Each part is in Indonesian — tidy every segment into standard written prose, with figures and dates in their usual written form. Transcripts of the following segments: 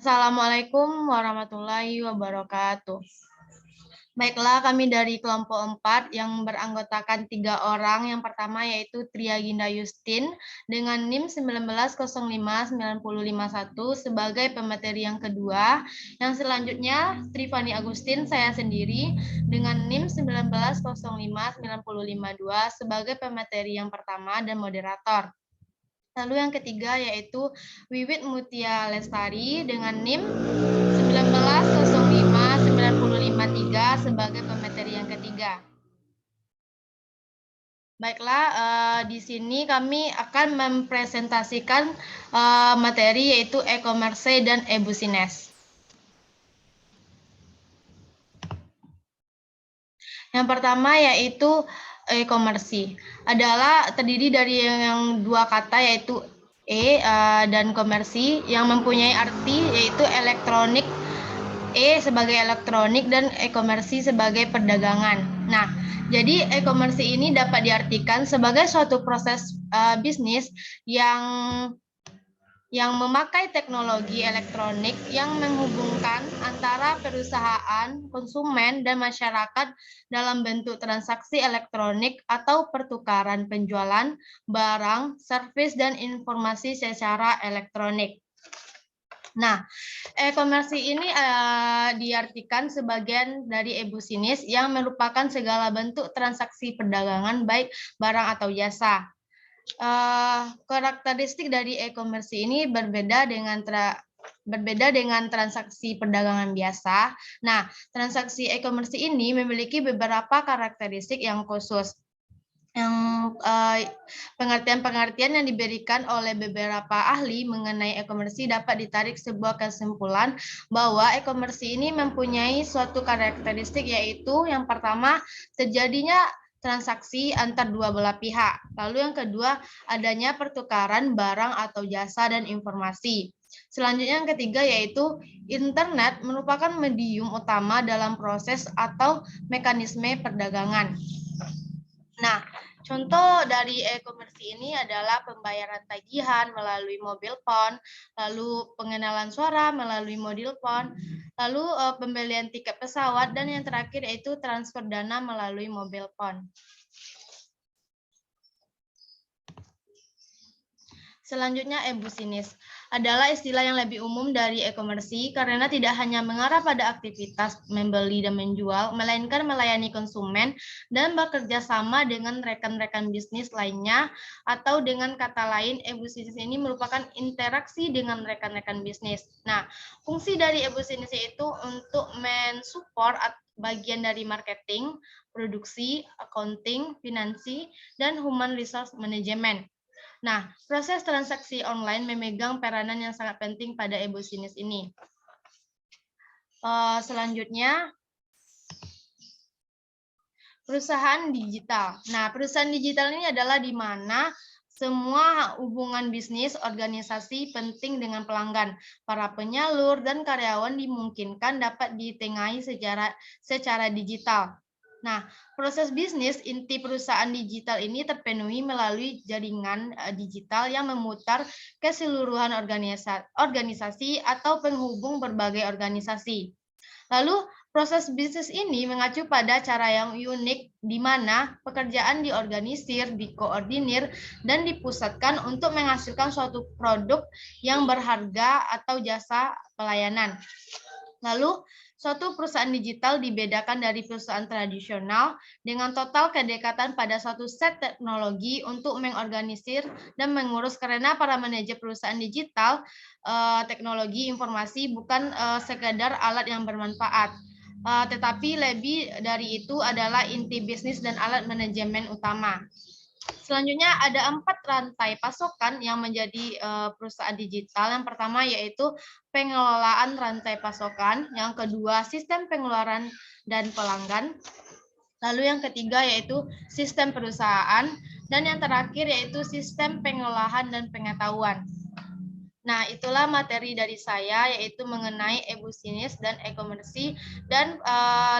Assalamualaikum warahmatullahi wabarakatuh. Baiklah, kami dari kelompok 4 yang beranggotakan 3 orang. Yang pertama yaitu Triaginda Yustin dengan NIM 19059051 sebagai pemateri yang kedua. Yang selanjutnya Trifani Agustin, saya sendiri dengan NIM 19059052 sebagai pemateri yang pertama dan moderator. Lalu yang ketiga yaitu Wiwit Mutia Lestari dengan NIM 19059053 sebagai pemateri yang ketiga. Baiklah, di sini kami akan mempresentasikan materi yaitu e-commerce dan e-business. Yang pertama yaitu e-commerce adalah terdiri dari yang dua kata yaitu dan komersi yang mempunyai arti yaitu elektronik, sebagai elektronik dan e-komersi sebagai perdagangan. Nah, jadi e-commerce ini dapat diartikan sebagai suatu proses bisnis yang memakai teknologi elektronik yang menghubungkan antara perusahaan, konsumen, dan masyarakat dalam bentuk transaksi elektronik atau pertukaran penjualan, barang, servis, dan informasi secara elektronik. Nah, e-commerce ini diartikan sebagian dari e-business yang merupakan segala bentuk transaksi perdagangan baik barang atau jasa. Karakteristik dari e-commerce ini berbeda dengan transaksi perdagangan biasa. Nah, transaksi e-commerce ini memiliki beberapa karakteristik yang khusus. Pengertian-pengertian yang diberikan oleh beberapa ahli mengenai e-commerce dapat ditarik sebuah kesimpulan bahwa e-commerce ini mempunyai suatu karakteristik yaitu yang pertama terjadinya transaksi antar dua belah pihak. Lalu yang kedua adanya pertukaran barang atau jasa dan informasi. Selanjutnya yang ketiga yaitu internet merupakan medium utama dalam proses atau mekanisme perdagangan. Nah, contoh dari e-commerce ini adalah pembayaran tagihan melalui mobile phone, lalu pengenalan suara melalui mobile phone, lalu pembelian tiket pesawat, dan yang terakhir yaitu transfer dana melalui mobile phone. Selanjutnya e-business adalah istilah yang lebih umum dari e-commerce karena tidak hanya mengarah pada aktivitas membeli dan menjual, melainkan melayani konsumen dan bekerja sama dengan rekan-rekan bisnis lainnya, atau dengan kata lain e-business ini merupakan interaksi dengan rekan-rekan bisnis. Nah, fungsi dari e-business itu untuk mensupport bagian dari marketing, produksi, accounting, finansi, dan human resource management. Nah, proses transaksi online memegang peranan yang sangat penting pada e-business ini. Selanjutnya, perusahaan digital. Nah, perusahaan digital ini adalah di mana semua hubungan bisnis organisasi penting dengan pelanggan, para penyalur, dan karyawan dimungkinkan dapat ditengahi secara digital. Nah, proses bisnis inti perusahaan digital ini terpenuhi melalui jaringan digital yang memutar keseluruhan organisasi atau penghubung berbagai organisasi. Lalu, proses bisnis ini mengacu pada cara yang unik di mana pekerjaan diorganisir, dikoordinir, dan dipusatkan untuk menghasilkan suatu produk yang berharga atau jasa pelayanan. Lalu, suatu perusahaan digital dibedakan dari perusahaan tradisional dengan total kedekatan pada suatu set teknologi untuk mengorganisir dan mengurus karena para manajer perusahaan digital, teknologi informasi bukan sekadar alat yang bermanfaat, tetapi lebih dari itu adalah inti bisnis dan alat manajemen utama. Selanjutnya ada 4 rantai pasokan yang menjadi perusahaan digital. Yang pertama yaitu pengelolaan rantai pasokan, yang kedua sistem pengeluaran dan pelanggan, lalu yang ketiga yaitu sistem perusahaan, dan yang terakhir yaitu sistem pengolahan dan pengetahuan. Nah, itulah materi dari saya yaitu mengenai e-business dan e-commerce dan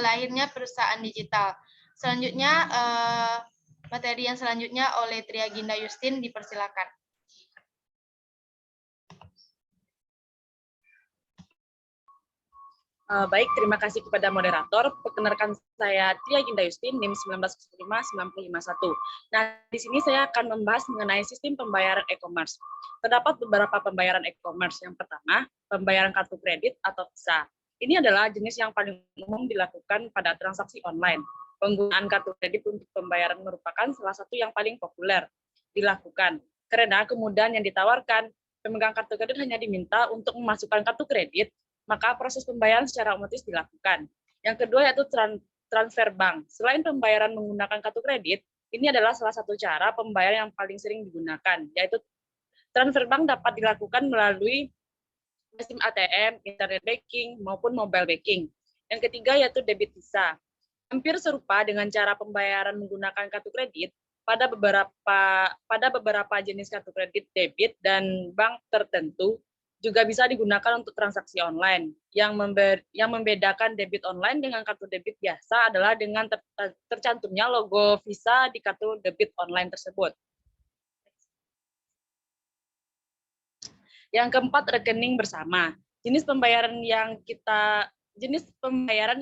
lahirnya perusahaan digital. Selanjutnya materi yang selanjutnya oleh Triaginda Yustin, dipersilakan. Baik, terima kasih kepada moderator. Perkenalkan saya Tia Ginda Yustin, NIM 1905-9051. Nah, di sini saya akan membahas mengenai sistem pembayaran e-commerce. Terdapat beberapa pembayaran e-commerce. Yang pertama, pembayaran kartu kredit atau Visa. Ini adalah jenis yang paling umum dilakukan pada transaksi online. Penggunaan kartu kredit untuk pembayaran merupakan salah satu yang paling populer dilakukan. Karena kemudahan yang ditawarkan, pemegang kartu kredit hanya diminta untuk memasukkan kartu kredit, maka proses pembayaran secara otomatis dilakukan. Yang kedua yaitu transfer bank. Selain pembayaran menggunakan kartu kredit, ini adalah salah satu cara pembayaran yang paling sering digunakan, yaitu transfer bank dapat dilakukan melalui sistem ATM, internet banking, maupun mobile banking. Yang ketiga yaitu debit Visa. Hampir serupa dengan cara pembayaran menggunakan kartu kredit, pada beberapa jenis kartu kredit debit dan bank tertentu juga bisa digunakan untuk transaksi online. Yang membedakan debit online dengan kartu debit biasa adalah dengan tercantumnya logo Visa di kartu debit online tersebut. Yang keempat, rekening bersama. Jenis pembayaran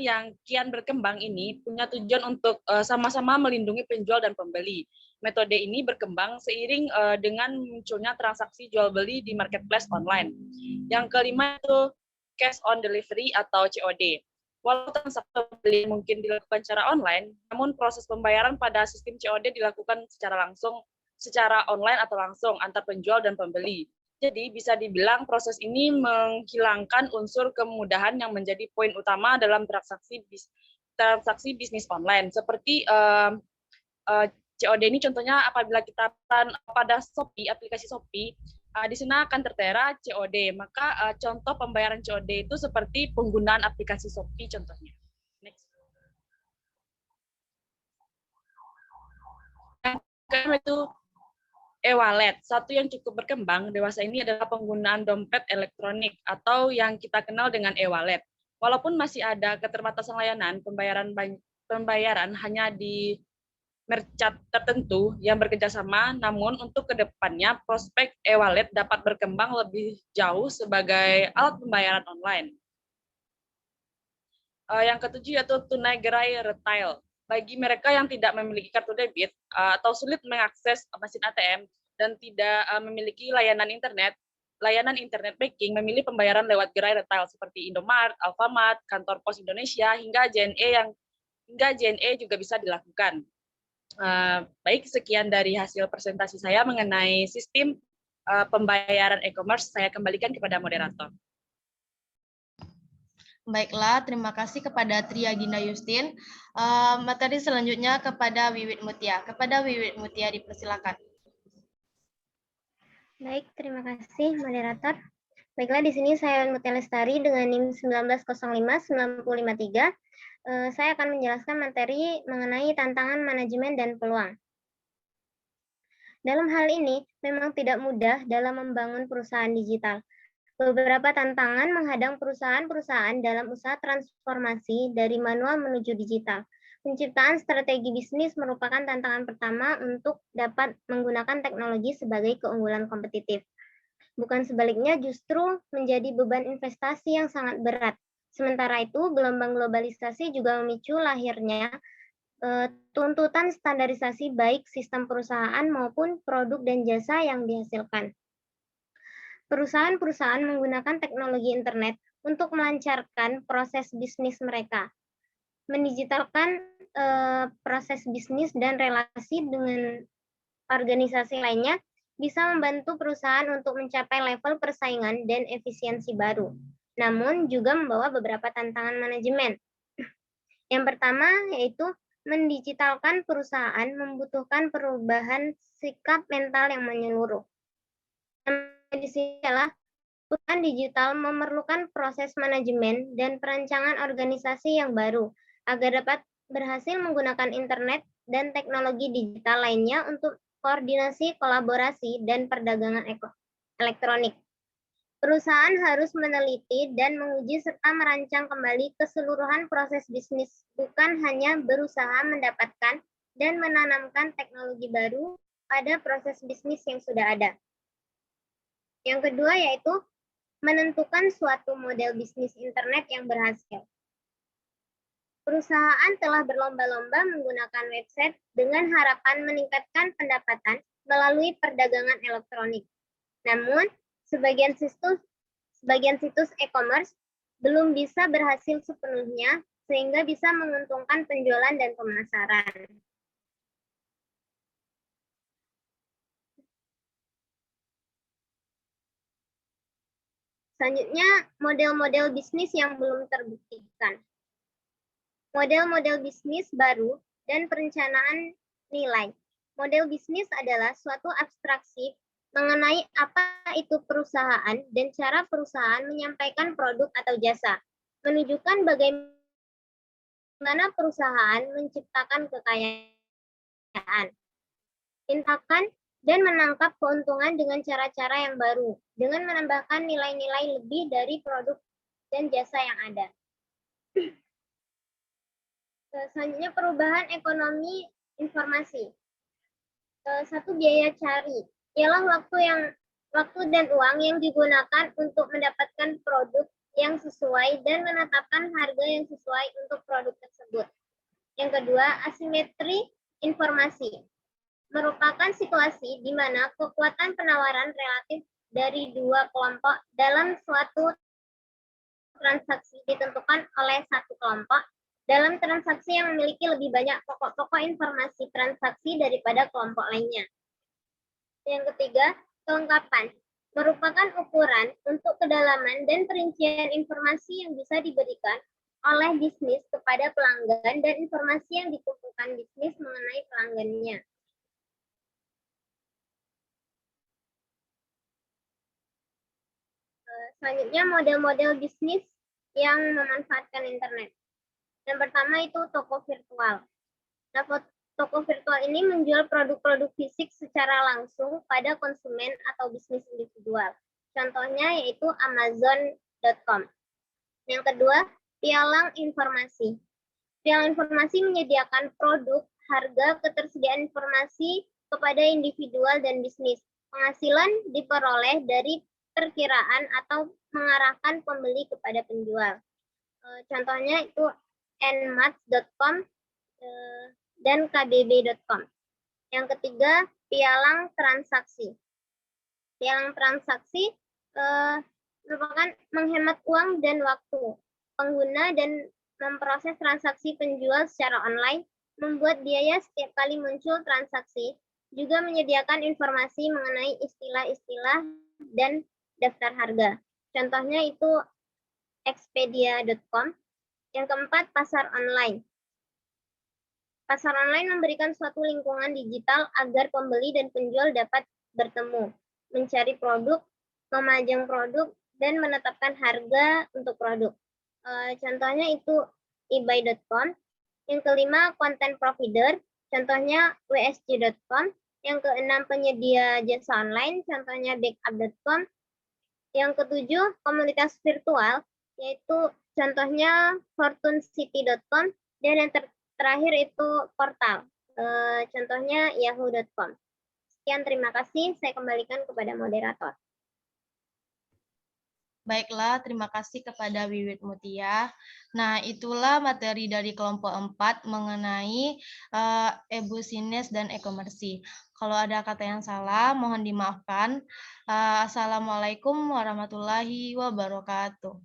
yang kian berkembang ini punya tujuan untuk sama-sama melindungi penjual dan pembeli. Metode ini berkembang seiring dengan munculnya transaksi jual beli di marketplace online. Yang kelima itu cash on delivery atau COD. Walau transaksi pembelian mungkin dilakukan secara online, namun proses pembayaran pada sistem COD dilakukan secara online atau langsung antar penjual dan pembeli. Jadi bisa dibilang proses ini menghilangkan unsur kemudahan yang menjadi poin utama dalam transaksi bisnis online. Seperti COD ini contohnya apabila kita pada Shopee, aplikasi Shopee, di sana akan tertera COD. Maka contoh pembayaran COD itu seperti penggunaan aplikasi Shopee contohnya. Next. Yang kedua itu e-wallet. Satu yang cukup berkembang dewasa ini adalah penggunaan dompet elektronik atau yang kita kenal dengan e-wallet. Walaupun masih ada keterbatasan layanan pembayaran hanya di merchant tertentu yang bekerjasama, namun untuk kedepannya prospek e-wallet dapat berkembang lebih jauh sebagai alat pembayaran online. Yang ketujuh yaitu tunai gerai retail. Bagi mereka yang tidak memiliki kartu debit atau sulit mengakses mesin ATM dan tidak memiliki layanan internet banking memilih pembayaran lewat gerai retail seperti Indomaret, Alfamart, Kantor Pos Indonesia hingga JNE juga bisa dilakukan. Baik, sekian dari hasil presentasi saya mengenai sistem pembayaran e-commerce. Saya kembalikan kepada moderator. Baiklah, terima kasih kepada Tria Ginda Yustin. Materi selanjutnya kepada Wiwit Mutia. Kepada Wiwit Mutia dipersilakan. Baik, terima kasih moderator. Baiklah, di sini saya Mutia Lestari dengan NIM 1905-9053. Saya akan menjelaskan materi mengenai tantangan manajemen dan peluang. Dalam hal ini, memang tidak mudah dalam membangun perusahaan digital. Beberapa tantangan menghadang perusahaan-perusahaan dalam usaha transformasi dari manual menuju digital. Penciptaan strategi bisnis merupakan tantangan pertama untuk dapat menggunakan teknologi sebagai keunggulan kompetitif. Bukan sebaliknya, justru menjadi beban investasi yang sangat berat. Sementara itu, gelombang globalisasi juga memicu lahirnya tuntutan standarisasi baik sistem perusahaan maupun produk dan jasa yang dihasilkan. Perusahaan-perusahaan menggunakan teknologi internet untuk melancarkan proses bisnis mereka, mendigitalkan proses bisnis dan relasi dengan organisasi lainnya, bisa membantu perusahaan untuk mencapai level persaingan dan efisiensi baru. Namun juga membawa beberapa tantangan manajemen. Yang pertama yaitu mendigitalkan perusahaan membutuhkan perubahan sikap mental yang menyeluruh. Di sini adalah perusahaan digital memerlukan proses manajemen dan perancangan organisasi yang baru agar dapat berhasil menggunakan internet dan teknologi digital lainnya untuk koordinasi, kolaborasi, dan perdagangan elektronik. Perusahaan harus meneliti dan menguji serta merancang kembali keseluruhan proses bisnis, bukan hanya berusaha mendapatkan dan menanamkan teknologi baru pada proses bisnis yang sudah ada. Yang kedua yaitu menentukan suatu model bisnis internet yang berhasil. Perusahaan telah berlomba-lomba menggunakan website dengan harapan meningkatkan pendapatan melalui perdagangan elektronik. Namun, sebagian situs e-commerce belum bisa berhasil sepenuhnya sehingga bisa menguntungkan penjualan dan pemasaran. Selanjutnya, model-model bisnis yang belum terbuktikan. Model-model bisnis baru dan perencanaan nilai. Model bisnis adalah suatu abstraksi mengenai apa itu perusahaan dan cara perusahaan menyampaikan produk atau jasa, menunjukkan bagaimana perusahaan menciptakan kekayaan, tindakan, dan menangkap keuntungan dengan cara-cara yang baru, dengan menambahkan nilai-nilai lebih dari produk dan jasa yang ada. Selanjutnya, perubahan ekonomi informasi. Satu, biaya cari. Ialah waktu dan uang yang digunakan untuk mendapatkan produk yang sesuai dan menetapkan harga yang sesuai untuk produk tersebut. Yang kedua, asimetri informasi. Merupakan situasi di mana kekuatan penawaran relatif dari dua kelompok dalam suatu transaksi ditentukan oleh satu kelompok dalam transaksi yang memiliki lebih banyak pokok-pokok informasi transaksi daripada kelompok lainnya. Yang ketiga, kelengkapan. Merupakan ukuran untuk kedalaman dan perincian informasi yang bisa diberikan oleh bisnis kepada pelanggan dan informasi yang dikumpulkan bisnis mengenai pelanggannya. Selanjutnya, model-model bisnis yang memanfaatkan internet. Yang pertama itu toko virtual. Nah, toko virtual ini menjual produk-produk fisik secara langsung pada konsumen atau bisnis individual. Contohnya yaitu Amazon.com. Yang kedua, pialang informasi. Pialang informasi menyediakan produk, harga, ketersediaan informasi kepada individual dan bisnis. Penghasilan diperoleh dari perkiraan atau mengarahkan pembeli kepada penjual. Contohnya itu nmats.com dan kbb.com. Yang ketiga, pialang transaksi. Pialang transaksi merupakan menghemat uang dan waktu pengguna dan memproses transaksi penjual secara online, membuat biaya setiap kali muncul transaksi, juga menyediakan informasi mengenai istilah-istilah dan daftar harga. Contohnya itu expedia.com. Yang keempat, pasar online. Pasar online memberikan suatu lingkungan digital agar pembeli dan penjual dapat bertemu, mencari produk, memajang produk, dan menetapkan harga untuk produk. Contohnya itu ebay.com. Yang kelima, content provider. Contohnya wsj.com. Yang keenam, penyedia jasa online. Contohnya backup.com. Yang ketujuh, komunitas virtual, yaitu contohnya fortunecity.com. Dan yang terakhir itu portal. Contohnya yahoo.com. Sekian, terima kasih. Saya kembalikan kepada moderator. Baiklah, terima kasih kepada Wiwit Mutia. Nah, itulah materi dari kelompok 4 mengenai e-business dan e-commerce. Kalau ada kata yang salah, mohon dimaafkan. Assalamualaikum warahmatullahi wabarakatuh.